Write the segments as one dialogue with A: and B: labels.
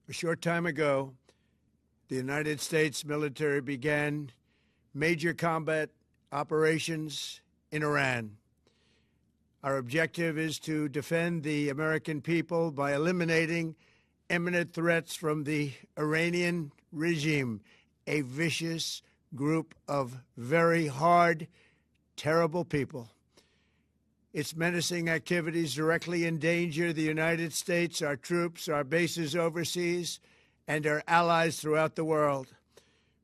A: A short time ago, the United States military began major combat operations in Iran. Our objective is to defend the American people by eliminating imminent threats from the Iranian regime, a vicious group of very hard, terrible people. Its menacing activities directly endanger the United States, our troops, our bases overseas, and our allies throughout the world.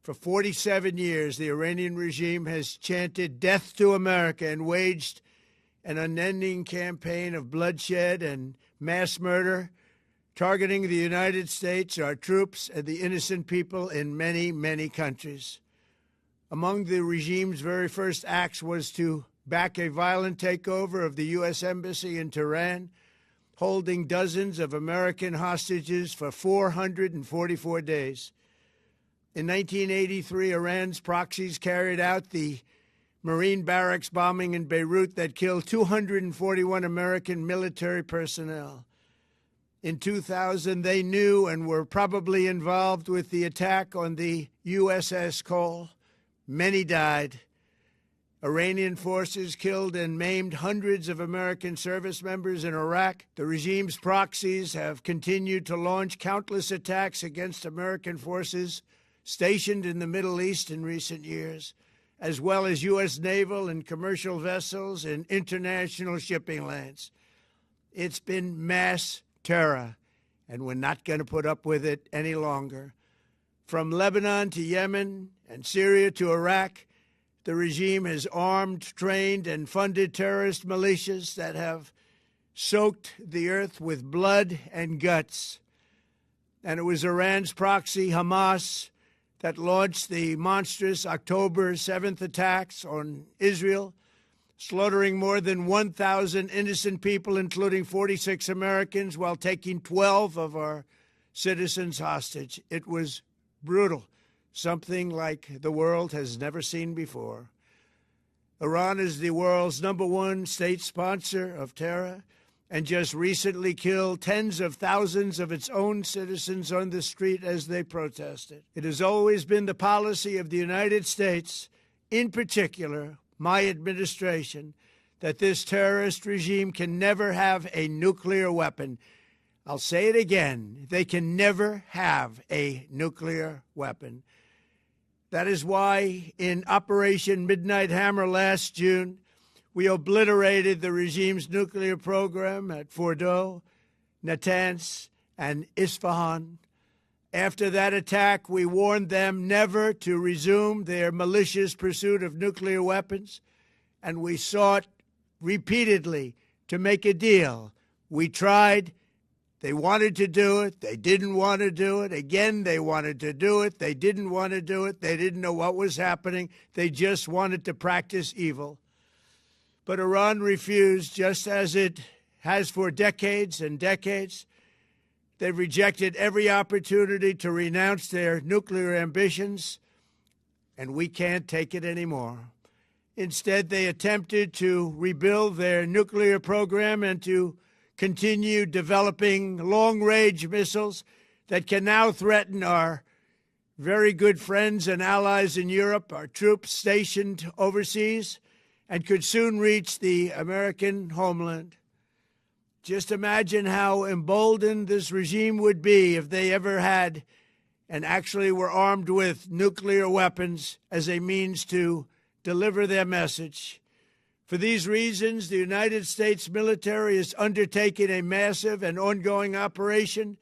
A: For 47 years, the Iranian regime has chanted death to America and waged an unending campaign of bloodshed and mass murder, targeting the United States, our troops, and the innocent people in many, many countries. Among the regime's very first acts was to back a violent takeover of the U.S. Embassy in Tehran, holding dozens of American hostages for 444 days. In 1983, Iran's proxies carried out the Marine barracks bombing in Beirut that killed 241 American military personnel. In 2000, they knew and were probably involved with the attack on the USS Cole. Many died. Iranian forces killed and maimed hundreds of American service members in Iraq. The regime's proxies have continued to launch countless attacks against American forces stationed in the Middle East in recent years, as well as U.S. naval and commercial vessels and international shipping lanes. It's been mass terror, and we're not going to put up with it any longer. From Lebanon to Yemen and Syria to Iraq, the regime has armed, trained, and funded terrorist militias that have soaked the earth with blood and guts. And it was Iran's proxy, Hamas, that launched the monstrous October 7th attacks on Israel, slaughtering more than 1,000 innocent people, including 46 Americans, while taking 12 of our citizens hostage. It was brutal, something like the world has never seen before. Iran is the world's #1 state sponsor of terror and just recently killed tens of thousands of its own citizens on the street as they protested. It has always been the policy of the United States, in particular, my administration, that this terrorist regime can never have a nuclear weapon. I'll say it again. They can never have a nuclear weapon. That is why in Operation Midnight Hammer last June, we obliterated the regime's nuclear program at Fordow, Natanz, and Isfahan. After that attack, we warned them never to resume their malicious pursuit of nuclear weapons, and we sought repeatedly to make a deal. We tried. They wanted to do it. They didn't want to do it. Again, they wanted to do it. They didn't want to do it. They didn't know what was happening. They just wanted to practice evil. But Iran refused, just as it has for decades and decades. They've rejected every opportunity to renounce their nuclear ambitions, and we can't take it anymore. Instead, they attempted to rebuild their nuclear program and to continue developing long-range missiles that can now threaten our very good friends and allies in Europe, our troops stationed overseas, and could soon reach the American homeland. Just imagine how emboldened this regime would be if they ever had and actually were armed with nuclear weapons as a means to deliver their message. For these reasons, the United States military is undertaking a massive and ongoing operation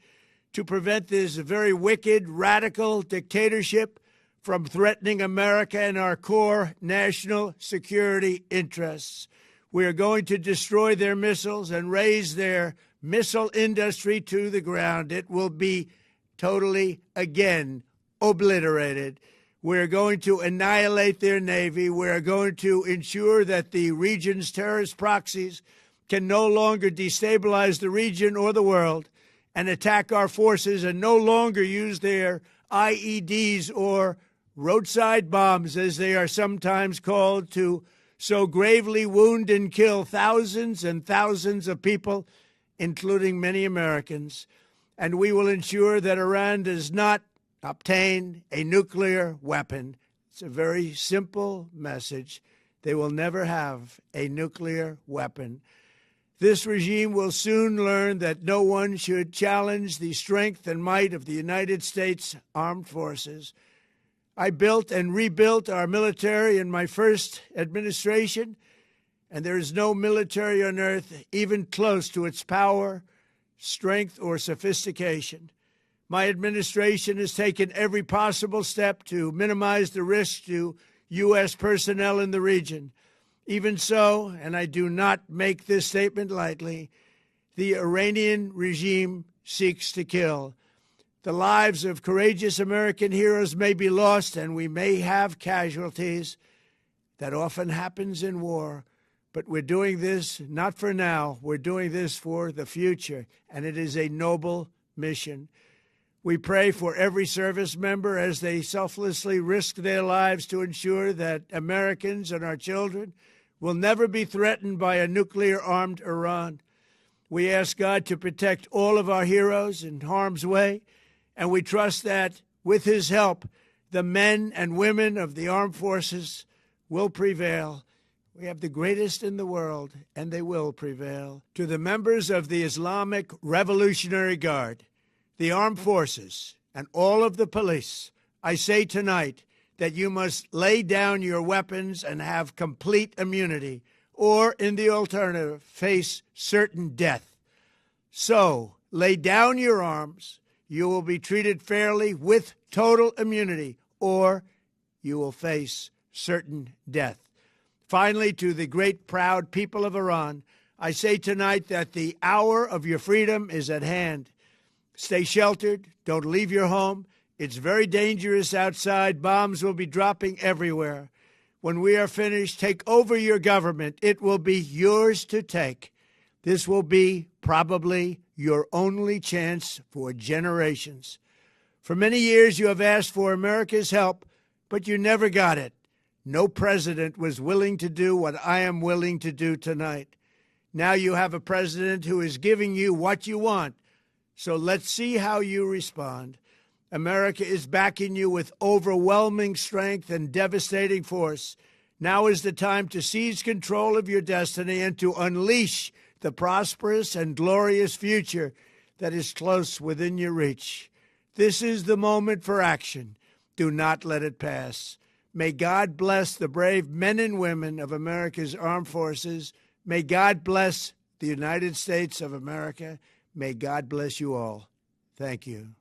A: to prevent this very wicked, radical dictatorship from threatening America and our core national security interests. We are going to destroy their missiles and raise their missile industry to the ground. It will be totally, again, obliterated. We're going to annihilate their Navy. We're going to ensure that the region's terrorist proxies can no longer destabilize the region or the world and attack our forces and no longer use their IEDs or roadside bombs, as they are sometimes called, to so gravely wound and kill thousands and thousands of people, including many Americans. and we will ensure that Iran does not obtain a nuclear weapon. It's a very simple message. They will never have a nuclear weapon. This regime will soon learn that no one should challenge the strength and might of the United States Armed Forces. I built and rebuilt our military in my first administration, and there is no military on earth even close to its power, strength, or sophistication. My administration has taken every possible step to minimize the risk to U.S. personnel in the region. Even so, and I do not make this statement lightly, the Iranian regime seeks to kill. The lives of courageous American heroes may be lost, and we may have casualties. That often happens in war. But we're doing this not for now. We're doing this for the future, and it is a noble mission. We pray for every service member as they selflessly risk their lives to ensure that Americans and our children will never be threatened by a nuclear-armed Iran. We ask God to protect all of our heroes in harm's way, and we trust that, with his help, the men and women of the armed forces will prevail. We have the greatest in the world, and they will prevail. To the members of the Islamic Revolutionary Guard, the armed forces, and all of the police, I say tonight that you must lay down your weapons and have complete immunity, or, in the alternative, face certain death. So, lay down your arms. You will be treated fairly with total immunity, or you will face certain death. Finally, to the great, proud people of Iran, I say tonight that the hour of your freedom is at hand. Stay sheltered. Don't leave your home. It's very dangerous outside. Bombs will be dropping everywhere. When we are finished, take over your government. It will be yours to take. This will be probably your only chance for generations. For many years, you have asked for America's help, but you never got it. No president was willing to do what I am willing to do tonight. Now you have a president who is giving you what you want. So let's see how you respond. America is backing you with overwhelming strength and devastating force. Now is the time to seize control of your destiny and to unleash the prosperous and glorious future that is close within your reach. This is the moment for action. Do not let it pass. May God bless the brave men and women of America's armed forces. May God bless the United States of America. May God bless you all. Thank you.